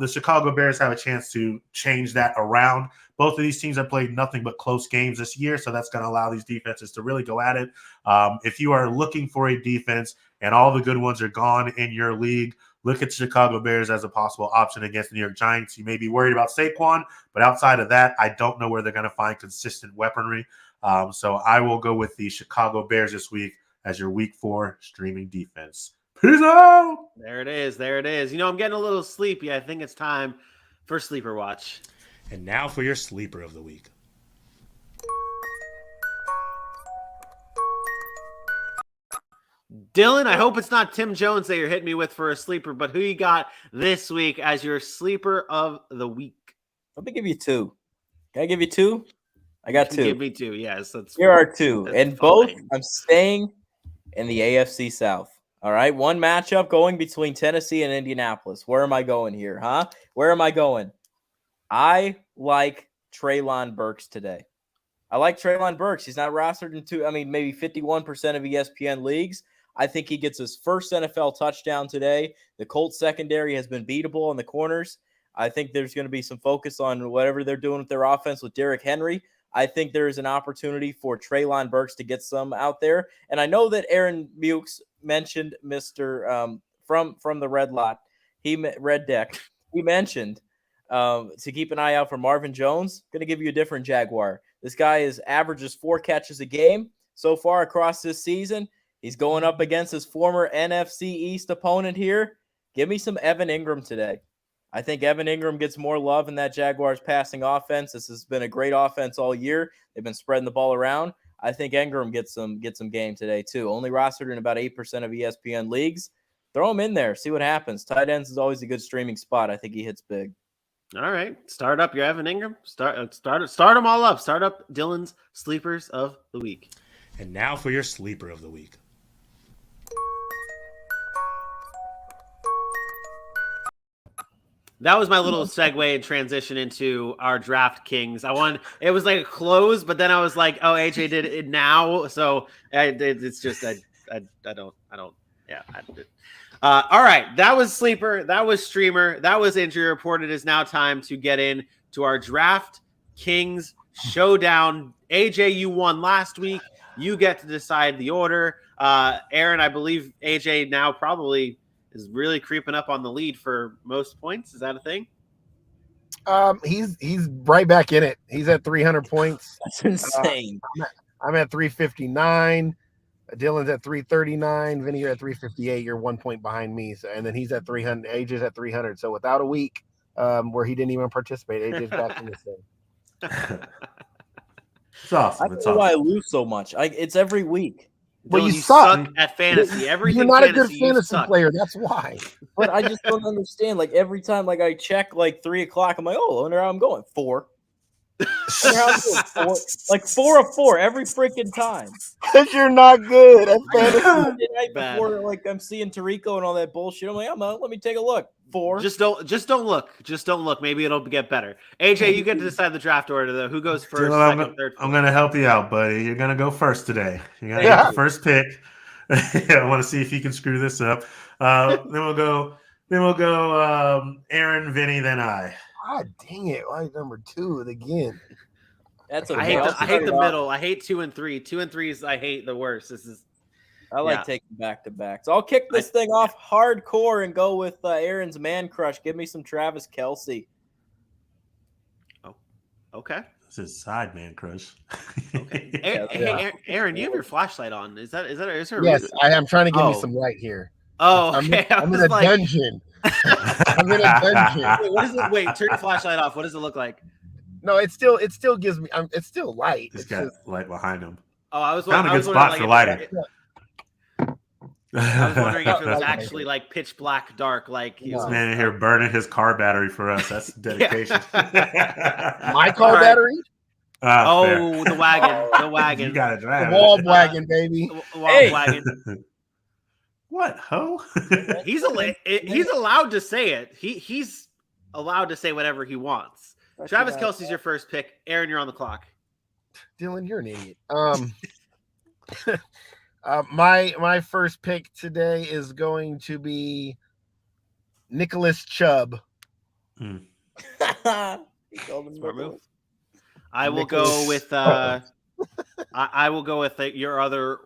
the Chicago Bears have a chance to change that around. Both of these teams have played nothing but close games this year, so that's going to allow these defenses to really go at it. If you are looking for a defense and all the good ones are gone in your league, look at Chicago Bears as a possible option against the New York Giants. You may be worried about Saquon, but outside of that, I don't know where they're going to find consistent weaponry. So I will go with the Chicago Bears this week as your week 4 streaming defense. Peace out! There it is. I'm getting a little sleepy. I think it's time for Sleeper Watch. And now for your sleeper of the week. Dylan, I hope it's not Tim Jones that you're hitting me with for a sleeper, but who you got this week as your sleeper of the week? Let me give you 2. Can I give you 2? I got 2. Give me 2, yes. Here are 2. And fine. both I'm staying in the AFC South. All right. One matchup going between Tennessee and Indianapolis. Where am I going here, huh? Where am I going? I like Treylon Burks today. I like Treylon Burks. He's not rostered in maybe 51% of ESPN leagues. I think he gets his first NFL touchdown today. The Colts secondary has been beatable in the corners. I think there's going to be some focus on whatever they're doing with their offense with Derrick Henry. I think there is an opportunity for Treylon Burks to get some out there. And I know that Aaron Mukes mentioned Mr. From the Red Lot. Red Deck. He mentioned to keep an eye out for Marvin Jones. Going to give you a different Jaguar. This guy averages 4 catches a game so far across this season. He's going up against his former NFC East opponent here. Give me some Evan Ingram today. I think Evan Ingram gets more love in that Jaguars passing offense. This has been a great offense all year. They've been spreading the ball around. I think Ingram gets some game today too. Only rostered in about 8% of ESPN leagues. Throw him in there. See what happens. Tight ends is always a good streaming spot. I think he hits big. All right. Start up your Evan Ingram. Start them all up. Start up Dylan's sleepers of the week. And now for your sleeper of the week. That was my little segue and transition into our Draft Kings. It was like a close, but then I was like, oh, AJ did it now. So it's just, I don't. Yeah. All right. That was sleeper. That was streamer. That was injury report. It is now time to get into our Draft Kings showdown. AJ, you won last week. You get to decide the order. Aaron, I believe AJ now probably is really creeping up on the lead for most points. Is that a thing? He's right back in it. He's at 300 points. That's insane. I'm at 359. Dylan's at 339. Vinny, you're at 358. You're 1 point behind me. So, and then he's at 300. AJ's at 300. So without a week where he didn't even participate, AJ's back in this thing. It's awesome. I don't know why I lose so much. It's every week. Well, Dylan, you suck at fantasy. Everything you're not a good you fantasy suck. player. That's why. But I just don't understand. Like every time, like I check like 3 o'clock, I'm like, oh, I wonder how I'm going. 4. I wonder how I'm doing. 4. Like 4 of 4 every freaking time. Because you're not good at fantasy. The night before, like I'm seeing Tarico and all that bullshit. I'm like, let me take a look. 4. Just don't look. Just don't look. Maybe it'll get better. AJ, you get to decide the draft order though. Who goes first? Second, third? I'm going to help you out, buddy. You're going to go first today. You're going to get the first pick. I want to see if you can screw this up. Then we'll go. Aaron, Vinny, then I. God dang it! Why number 2 again? That's okay. I hate the middle. I hate 2 and 3. 2 and 3 is I hate the worst. I like taking back to back. So I'll kick this thing off hardcore and go with Aaron's man crush. Give me some Travis Kelce. Okay. This is side man crush. Okay. Hey, Aaron, you have your flashlight on. Is there Yes, I am trying to give me some light here. Oh, okay. I'm in a dungeon. I'm in a dungeon. Wait, what is it? Wait, turn your flashlight off. What does it look like? No, it still gives me. It's still light. It's got light behind him. Oh, I was found a good spot for lighting. I was wondering if it was actually like pitch black dark, like this man here burning his car battery for us. That's dedication. My car battery? Oh, the wagon. You got to drive the wall wagon, baby. Wall wagon. What, ho? He's allowed to say it. He's allowed to say whatever he wants. Travis Kelce's your first pick. Aaron, you're on the clock. Dylan, you're an idiot. My first pick today is going to be Nicholas Chubb. Smart move. I will go with I will go with your other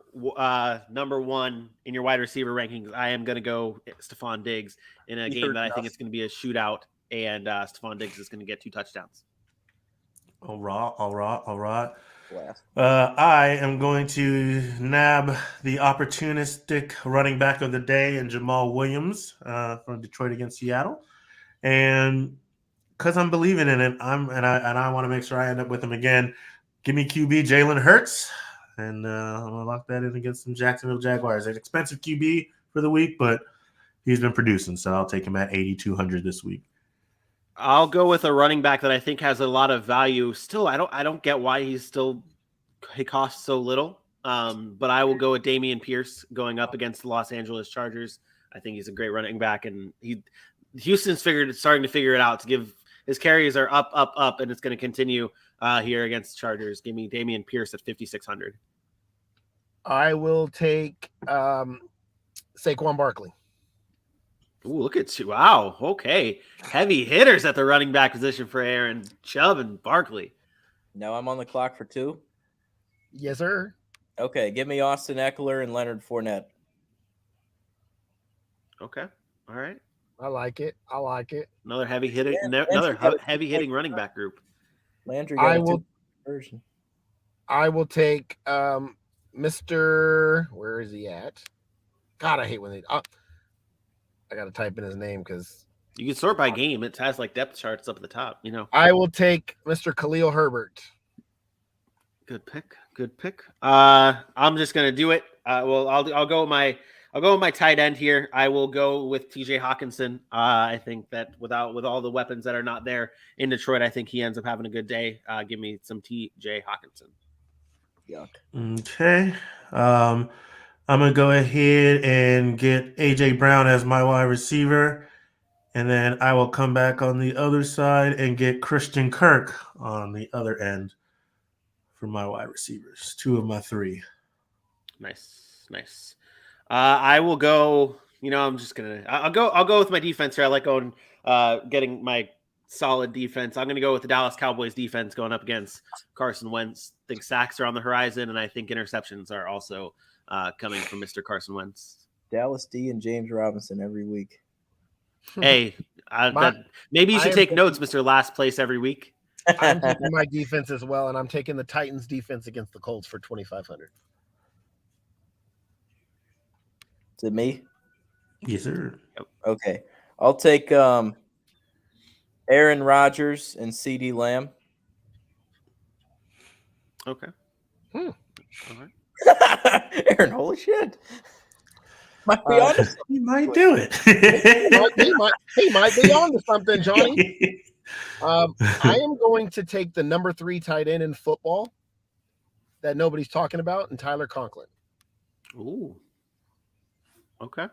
number one in your wide receiver rankings. I am going to go Stephon Diggs in a game that I think it's going to be a shootout, and Stephon Diggs is going to get 2 touchdowns. All right. I am going to nab the opportunistic running back of the day in Jamal Williams from Detroit against Seattle, and because I'm believing in it, I want to make sure I end up with him again. Give me QB Jalen Hurts, and I'm gonna lock that in against some Jacksonville Jaguars. An expensive QB for the week, but he's been producing, so I'll take him at 8,200 this week. I'll go with a running back that I think has a lot of value. Still, I don't get why he costs so little. But I will go with Damien Pierce going up against the Los Angeles Chargers. I think he's a great running back, and Houston's starting to figure it out. To give his carries are up, and it's going to continue here against the Chargers. Give me Damien Pierce at 5,600. I will take Saquon Barkley. Ooh, look at you. Wow. Okay. Heavy hitters at the running back position for Aaron. Chubb and Barkley. Now I'm on the clock for 2. Yes, sir. Okay. Give me Austin Eckler and Leonard Fournette. Okay. All right. I like it. Another heavy hitting running back group. Landry I will take Mr. Where is he at? God, I hate when they I got to type in his name because you can sort by game. It has like depth charts up at the top, I will take Mr. Khalil Herbert. Good pick. I'm just gonna do it. I'll go with my tight end here. I will go with TJ Hawkinson. I think that with all the weapons that are not there in Detroit, I think he ends up having a good day. Give me some TJ Hawkinson. Yuck. Okay. I'm going to go ahead and get A.J. Brown as my wide receiver, and then I will come back on the other side and get Christian Kirk on the other end for my wide receivers. 2 of my 3. Nice. I will go, I'll go with my defense here. I like going, getting my solid defense. I'm going to go with the Dallas Cowboys defense going up against Carson Wentz. I think sacks are on the horizon, and I think interceptions are also coming from Mr. Carson Wentz. Dallas D and James Robinson every week. Hey, maybe you should take notes, Mr. Last Place, every week. I'm taking my defense as well, and I'm taking the Titans defense against the Colts for 2,500. Is it me? Yes, sir. Okay. I'll take Aaron Rodgers and CeeDee Lamb. Okay. All right. Aaron, holy shit. Might be honest. He might do it. he might be on to something, Johnny. I am going to take the number 3 tight end in football that nobody's talking about, and Tyler Conklin. Ooh. Okay.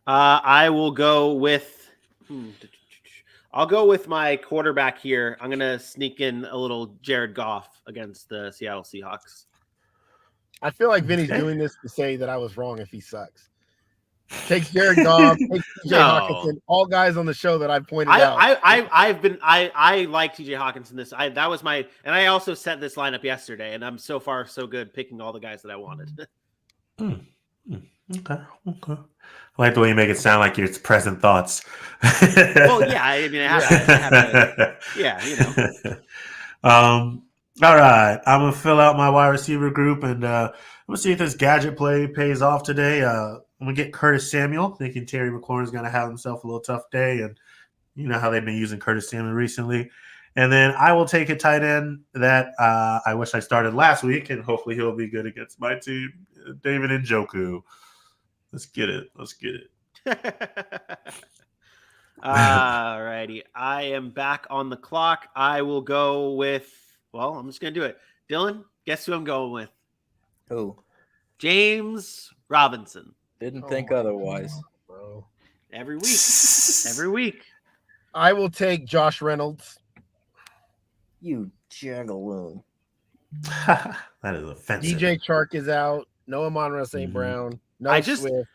I will go with I'll go with my quarterback here. I'm going to sneak in a little Jared Goff against the Seattle Seahawks. I feel like Vinny's doing this to say that I was wrong if he sucks. Takes Jared Goff, takes TJ Hawkinson, all guys on the show that I pointed out. I like TJ Hawkinson. And I also set this lineup yesterday, and I'm so far so good picking all the guys that I wanted. Okay. I like the way you make it sound like it's present thoughts. Well, yeah, I mean, I have to, yeah, All right, I'm gonna fill out my wide receiver group, and I'm gonna see if this gadget play pays off today. I'm gonna get Curtis Samuel, thinking Terry McLaurin's gonna have himself a little tough day, and you know how they've been using Curtis Samuel recently. And then I will take a tight end that I wish I started last week, and hopefully he'll be good against my team, David Njoku. Let's get it. All righty. I am back on the clock. I will go with, well, I'm just going to do it. Dylan, guess who I'm going with? Who? James Robinson. Didn't think otherwise. God, bro. Every week. I will take Josh Reynolds. You juggaloon. That is offensive. DJ Chark is out. Noah Monroe St. Brown. No I just Swift.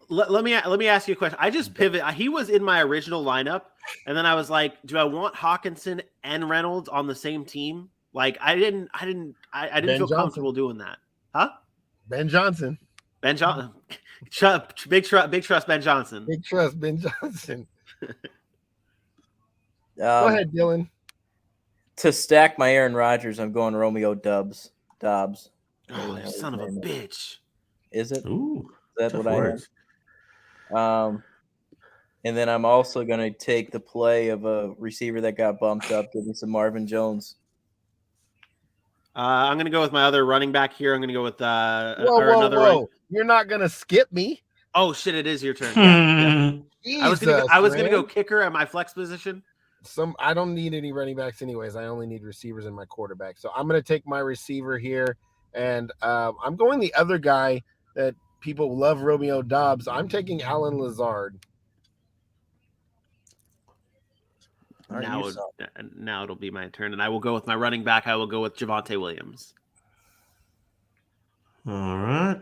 let me ask you a question. I just pivot. He was in my original lineup, and then I was like, do I want Hawkinson and Reynolds on the same team? Like I didn't feel comfortable doing that. Huh? Ben Johnson. Ben Johnson. Big trust Ben Johnson. Big trust Ben Johnson. Go ahead, Dylan. To stack my Aaron Rodgers, I'm going Romeo Dobbs. Oh, you son of a bitch. Is it? Ooh, Is that what words. I am? And then I'm also going to take the play of a receiver that got bumped up. Give me some Marvin Jones. I'm going to go with my other running back here. I'm going to go with Whoa. You're not going to skip me. Oh, shit, it is your turn. Yeah. Jesus, I was going to go kicker at my flex position. I don't need any running backs anyways. I only need receivers in my quarterback. So I'm going to take my receiver here, and I'm going the other guy that people love, Romeo Dobbs. I'm taking Alan Lazard. Now it'll be my turn, and I will go with my running back. I will go with Javonte Williams. All right.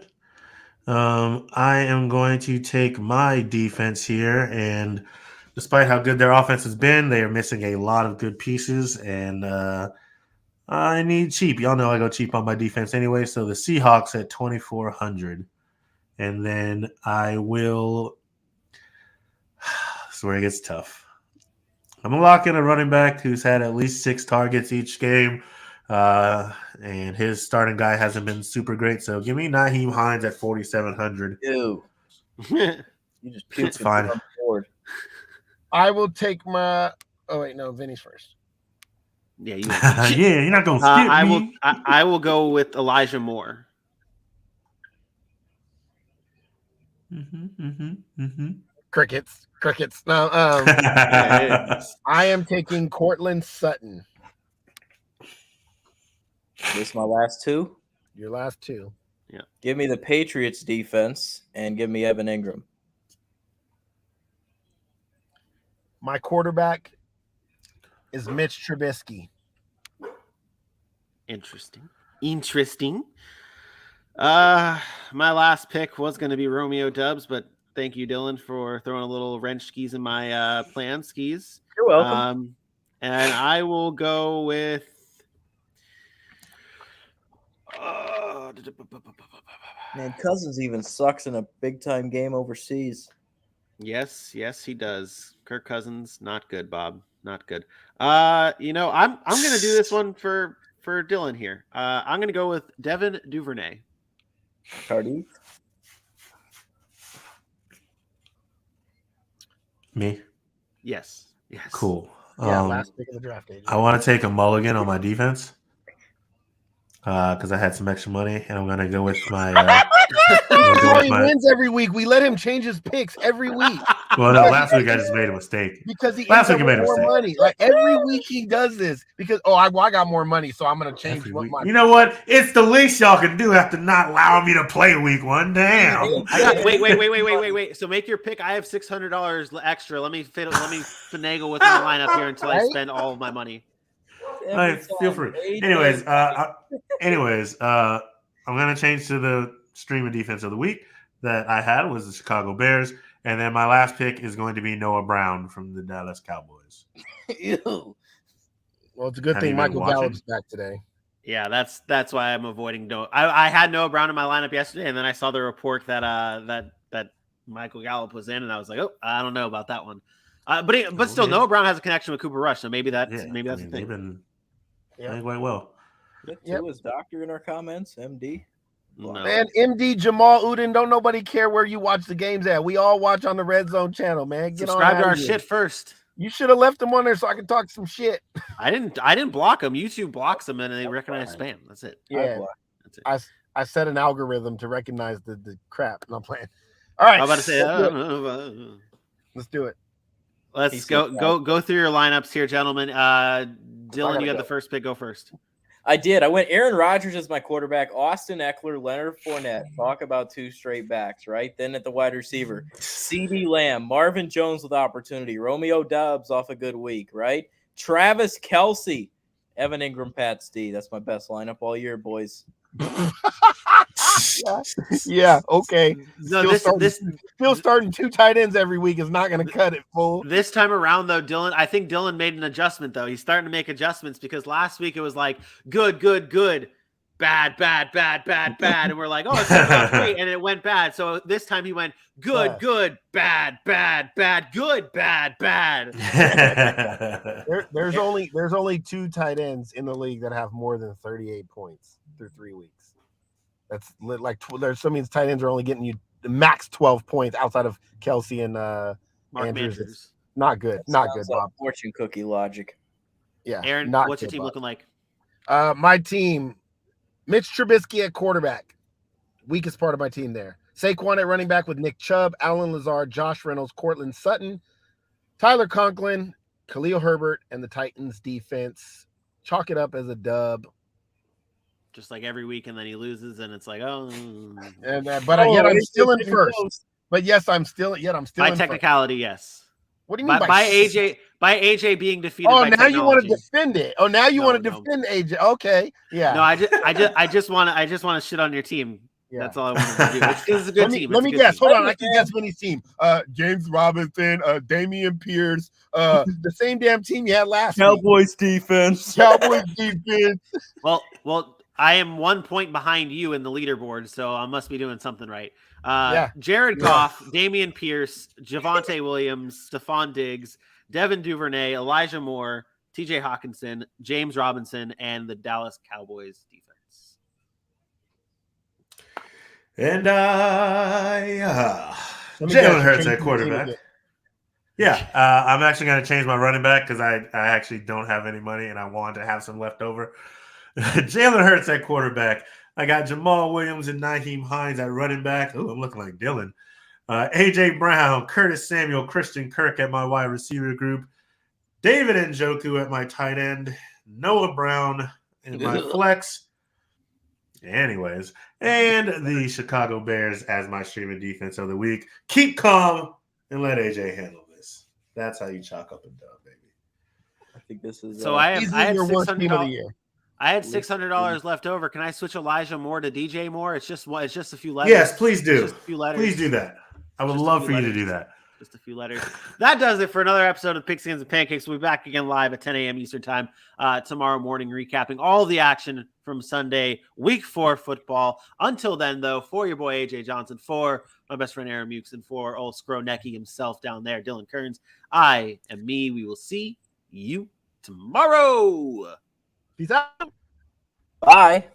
I am going to take my defense here, and despite how good their offense has been, they are missing a lot of good pieces, and I need cheap. Y'all know I go cheap on my defense anyway, so the Seahawks at 2,400. And then I will – this is where it gets tough. I'm going to lock in a running back who's had at least 6 targets each game, and his starting guy hasn't been super great. So give me Nyheim Hines at 4,700. Ew. You just puked. It's fine. I will take my – oh, wait, no, Vinny's first. Yeah, you're not going to skip me. I will go with Elijah Moore. Crickets. No, I am taking Cortland Sutton. This is my last two? Your last two. Yeah. Give me the Patriots defense and give me Evan Ingram. My quarterback is Mitch Trubisky. Interesting. My last pick was going to be Romeo Doubs, but thank you, Dylan, for throwing a little wrench skis in my plan skis. You're welcome. And I will go with man, Cousins even sucks in a big-time game overseas. Yes, he does. Kirk Cousins, not good, Bob. Not good. I'm going to do this one for Dylan here. I'm going to go with Devin Duvernay. Cardi? Me? Yes. Cool. Yeah, last pick of the draft. I want to take a mulligan on my defense because I had some extra money, and I'm going to go with my he wins every week. We let him change his picks every week. Well, no, last week I just made a mistake. Because he last week made more money. Like every week he does this because I got more money, so I'm gonna change what my. You know what? It's the least y'all can do after not allowing me to play week 1. Damn. Wait. So make your pick. I have $600 extra. Let me finagle with my lineup here until I spend all of my money. Feel free. Anyways, I'm gonna change to the stream of defense of the week that I had was the Chicago Bears. And then my last pick is going to be Noah Brown from the Dallas Cowboys. Ew. Well, it's a good thing Michael Gallup's back today. Yeah, that's why I'm avoiding Noah. I had Noah Brown in my lineup yesterday, and then I saw the report that that Michael Gallup was in, and I was like, oh, I don't know about that one. But still, Noah Brown has a connection with Cooper Rush, so maybe that's the thing. I think went well. Get to his doctor in our comments, MD. No. Man, MD Jamal Uden, don't nobody care where you watch the games at. We all watch on the Red Zone channel, man. Get Subscribe on to our here. shit first. You should have left them on there so I could talk some shit. I didn't block them. YouTube blocks them and they recognize spam. That's it. Yeah, That's it. I set an algorithm to recognize the crap. No, I'm playing. All right, I'm about to say, let's do it. let's go through your lineups here, gentlemen. Dylan, you got the first pick. Go first. I did. I went Aaron Rodgers as my quarterback, Austin Eckler, Leonard Fournette. Talk about two straight backs, right? Then at the wide receiver, CeeDee Lamb, Marvin Jones with opportunity, Romeo Doubs off a good week, right? Travis Kelce, Evan Ingram, Pat D. That's my best lineup all year, boys. Yeah, okay. No, Still starting two tight ends every week is not going to cut it, fool. This time around, though, I think Dylan made an adjustment, though. He's starting to make adjustments because last week it was like good, bad, and we're like, oh, it's not great, and it went bad. So this time he went good, bad, good, bad. There's only two tight ends in the league that have more than 38 points through 3 weeks. That's like there's some means tight ends are only getting you the max 12 points outside of Kelsey and Mark Andrews. Andrews. Not good. Not good, Bob. Fortune cookie logic. Yeah. Aaron, not what's your good, team Bob. looking like? My team, Mitch Trubisky at quarterback. Weakest part of my team there. Saquon at running back with Nick Chubb, Alan Lazard, Josh Reynolds, Cortland Sutton, Tyler Conklin, Khalil Herbert, and the Titans defense. Chalk it up as a dub. Just like every week, and then he loses, and it's like, oh. And yet I'm still in first. But yes, I'm still in By first. technicality, yes. What do you mean by AJ being defeated? Oh, by now technology. you want to defend it. Oh, now you want to No. defend AJ. Okay, yeah. No, I just want to shit on your team. Yeah. That's all I want to do. It's a good team. Let me It's a good guess. team. Hold on, I can guess Vinny's team. James Robinson, Damien Pierce, the same damn team you had last week. Cowboys defense. Well, I am 1 point behind you in the leaderboard, so I must be doing something right. Jared Goff, Damien Pierce, Javonte Williams, Stephon Diggs, Devin Duvernay, Elijah Moore, TJ Hawkinson, James Robinson, and the Dallas Cowboys defense. And Jalen Hurts at quarterback. Yeah, I'm actually going to change my running back because I actually don't have any money and I wanted to have some left over. Jalen Hurts at quarterback. I got Jamal Williams and Nyheim Hines at running back. Oh, I'm looking like Dylan. A.J. Brown, Curtis Samuel, Christian Kirk at my wide receiver group. David Njoku at my tight end. Noah Brown in my flex. Anyways, and the Chicago Bears as my streaming defense of the week. Keep calm and let A.J. handle this. That's how you chalk up and down, baby. I think this is So I had your worst team of the $600. year. I had $600 left over. Can I switch Elijah Moore to DJ Moore? It's just a few letters. Yes, please do. Just a few letters. Please do that. I would love for you to do that. Just a few letters. That does it for another episode of Pigskins and Pancakes. We'll be back again live at 10 a.m. Eastern time tomorrow morning, recapping all the action from Sunday, Week 4 football. Until then, though, for your boy AJ Johnson, for my best friend Aaron Mukes, and for old Skronecki himself down there, Dylan Kearns, I am me. We will see you tomorrow. Peace out. Bye.